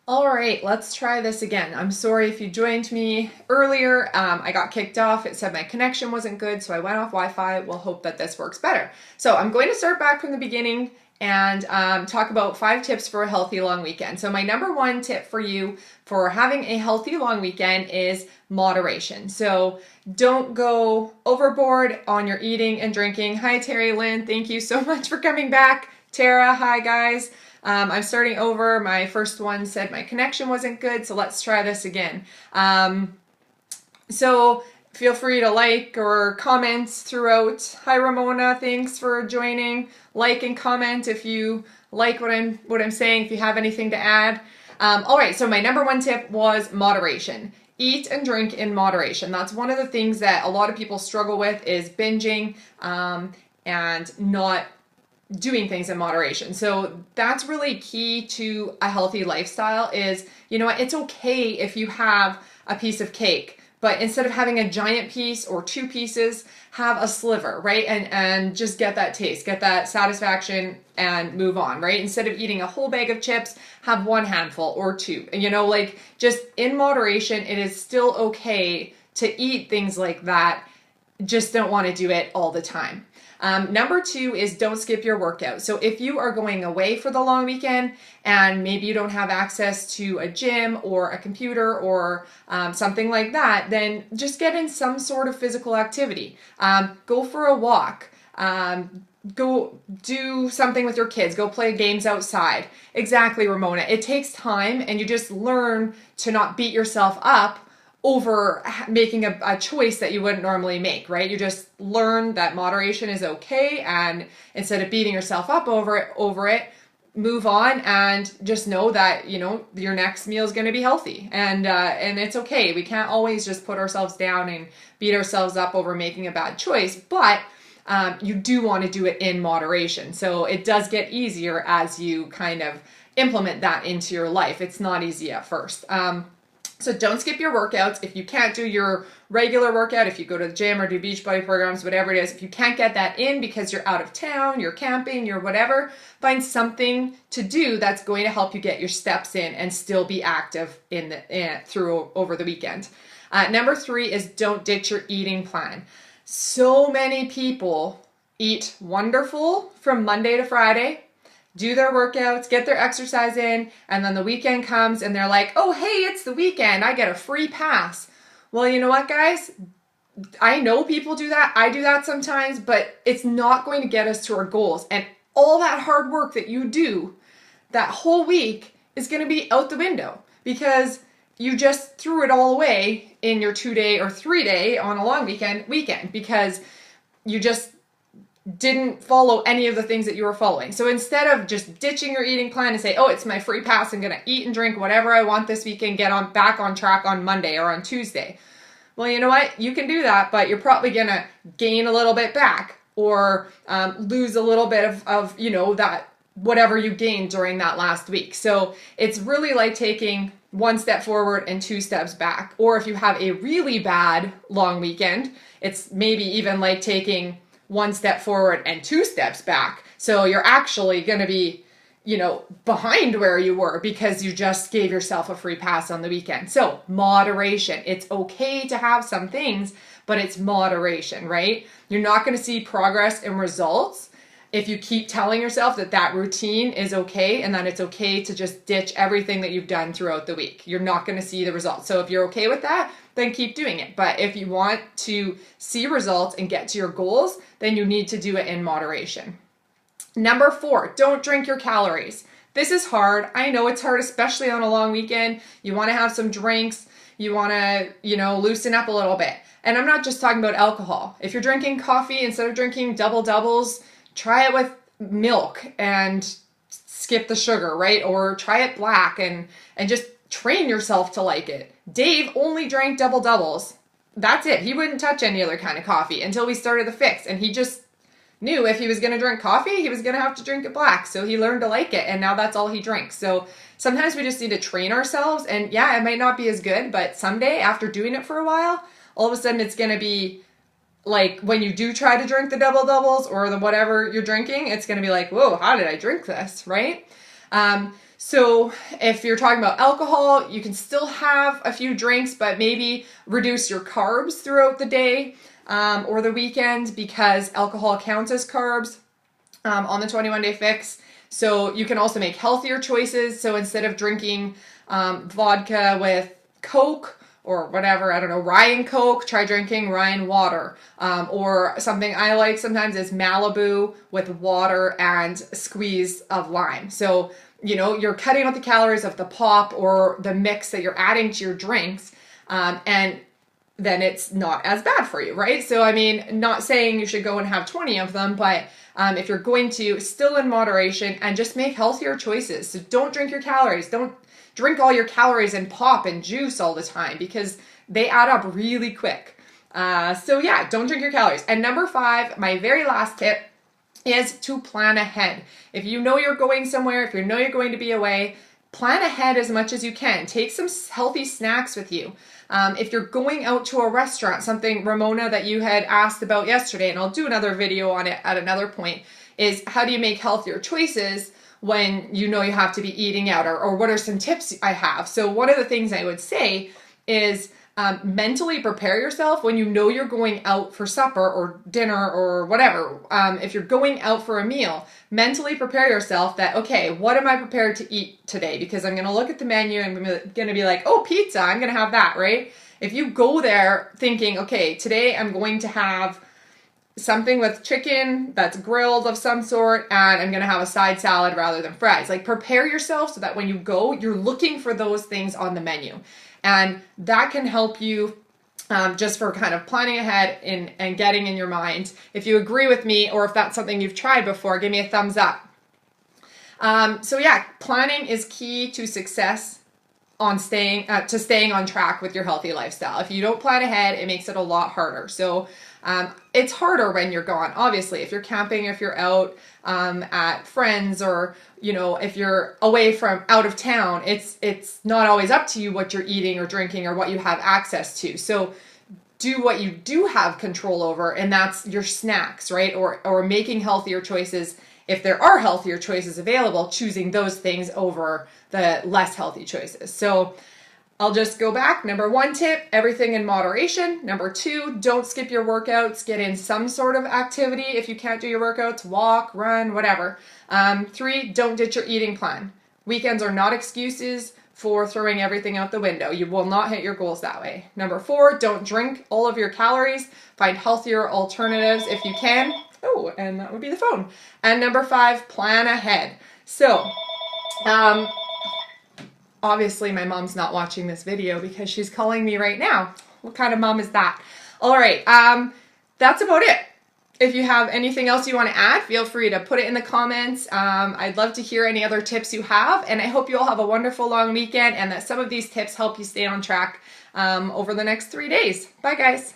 All right, let's try this again. I'm sorry if you joined me earlier. I got kicked off. It said my connection wasn't good, so I went off Wi-Fi. We'll hope that this works better. So I'm going to start back from the beginning and talk about 5 tips for a healthy long weekend. So my number one tip for you for having a healthy long weekend is moderation. So don't go overboard on your eating and drinking. Hi, Terry Lynn. Thank you so much for coming back. Tara, hi guys. I'm starting over. My first one said my connection wasn't good, so let's try this again. So feel free to like or comment throughout. Hi Ramona, thanks for joining. Like and comment if you like what I'm saying, if you have anything to add. All right, so my number one tip was moderation. Eat and drink in moderation. That's one of the things that a lot of people struggle with is binging and not doing things in moderation. So that's really key to a healthy lifestyle is, you know what, it's okay if you have a piece of cake, but instead of having a giant piece or 2 pieces, have a sliver, right? And just get that taste, get that satisfaction and move on, right? Instead of eating a whole bag of chips, have 1 handful or 2. And like just in moderation, it is still okay to eat things like that. Just don't want to do it all the time. Number 2 is don't skip your workout. So if you are going away for the long weekend and maybe you don't have access to a gym or a computer or something like that, then just get in some sort of physical activity. Go for a walk. Go do something with your kids. Go play games outside. Exactly, Ramona. It takes time and you just learn to not beat yourself up over making a choice that you wouldn't normally make, right? You just learn that moderation is okay, and instead of beating yourself up over it, move on and just know that your next meal is going to be healthy, and it's okay. We can't always just put ourselves down and beat ourselves up over making a bad choice, but you do want to do it in moderation. So it does get easier as you kind of implement that into your life. It's not easy at first. So don't skip your workouts. If you can't do your regular workout, if you go to the gym or do Beachbody programs, whatever it is, if you can't get that in because you're out of town, you're camping, you're whatever, find something to do that's going to help you get your steps in and still be active through over the weekend. Number 3 is don't ditch your eating plan. So many people eat wonderful from Monday to Friday, do their workouts, get their exercise in, and then the weekend comes and they're like, oh, hey, it's the weekend. I get a free pass. Well, you know what, guys? I know people do that. I do that sometimes, but it's not going to get us to our goals. And all that hard work that you do that whole week is going to be out the window because you just threw it all away in your 2-day or 3-day on a long weekend because you just didn't follow any of the things that you were following. So instead of just ditching your eating plan and say, oh, it's my free pass, I'm going to eat and drink whatever I want this weekend, back on track on Monday or on Tuesday. Well, you know what? You can do that, but you're probably going to gain a little bit back or lose a little bit of that whatever you gained during that last week. So it's really like taking 1 step forward and 2 steps back. Or if you have a really bad long weekend, it's maybe even like taking 1 step forward and 2 steps back. So you're actually going to be, behind where you were because you just gave yourself a free pass on the weekend. So moderation. It's okay to have some things, but it's moderation, right? You're not going to see progress and results if you keep telling yourself that routine is okay and that it's okay to just ditch everything that you've done throughout the week. You're not going to see the results. So if you're okay with that, then keep doing it. But if you want to see results and get to your goals, then you need to do it in moderation. Number 4, don't drink your calories. This is hard. I know it's hard, especially on a long weekend. You want to have some drinks. You want to, loosen up a little bit. And I'm not just talking about alcohol. If you're drinking coffee, instead of drinking double doubles, try it with milk and skip the sugar, right? Or try it black and just train yourself to like it. Dave only drank double doubles. That's it. He wouldn't touch any other kind of coffee until we started the fix. And he just knew if he was going to drink coffee, he was going to have to drink it black. So he learned to like it, and now that's all he drinks. So sometimes we just need to train ourselves, and yeah, it might not be as good, but someday after doing it for a while, all of a sudden it's going to be like when you do try to drink the double doubles or the whatever you're drinking, it's going to be like, whoa, how did I drink this, right? So if you're talking about alcohol, you can still have a few drinks, but maybe reduce your carbs throughout the day or the weekend, because alcohol counts as carbs on the 21 Day Fix. So you can also make healthier choices. So instead of drinking vodka with Coke or whatever, I don't know, Ryan Coke, try drinking Ryan water. Or something I like sometimes is Malibu with water and a squeeze of lime. So, you know, you're cutting out the calories of the pop or the mix that you're adding to your drinks, and then it's not as bad for you, right? So, I mean, not saying you should go and have 20 of them, but if you're going to, still in moderation, and just make healthier choices. So don't drink your calories. Don't drink all your calories in pop and juice all the time, because they add up really quick. So yeah, don't drink your calories. And number 5, my very last tip, is to plan ahead. If you know you're going somewhere, if you know you're going to be away, plan ahead as much as you can. Take some healthy snacks with you. If you're going out to a restaurant, something, Ramona, that you had asked about yesterday, and I'll do another video on it at another point, is how do you make healthier choices when you know you have to be eating out, or what are some tips I have? So one of the things I would say is mentally prepare yourself when you know you're going out for supper or dinner or whatever. If you're going out for a meal, mentally prepare yourself that, okay, what am I prepared to eat today? Because I'm going to look at the menu and I'm going to be like, oh, pizza, I'm going to have that, right? If you go there thinking, okay, today I'm going to have something with chicken that's grilled of some sort, and I'm going to have a side salad rather than fries. Like, prepare yourself so that when you go, you're looking for those things on the menu. And that can help you just for kind of planning ahead and getting in your mind. If you agree with me, or if that's something you've tried before, give me a thumbs up. So yeah, planning is key to success on staying on track with your healthy lifestyle. If you don't plan ahead, it makes it a lot harder. So it's harder when you're gone. Obviously, if you're camping, if you're out at friends, or you know, if you're away from out of town, it's not always up to you what you're eating or drinking or what you have access to. So do what you do have control over, and that's your snacks, right? Or making healthier choices. If there are healthier choices available, choosing those things over the less healthy choices. So I'll just go back. Number 1 tip, everything in moderation. Number 2, don't skip your workouts. Get in some sort of activity. If you can't do your workouts, walk, run, whatever. 3, don't ditch your eating plan. Weekends are not excuses for throwing everything out the window. You will not hit your goals that way. Number 4, don't drink all of your calories. Find healthier alternatives if you can. Oh, and that would be the phone. And number 5, plan ahead. So, obviously my mom's not watching this video because she's calling me right now. What kind of mom is that? All right, that's about it. If you have anything else you want to add, feel free to put it in the comments. I'd love to hear any other tips you have, and I hope you all have a wonderful long weekend and that some of these tips help you stay on track over the next 3 days. Bye, guys.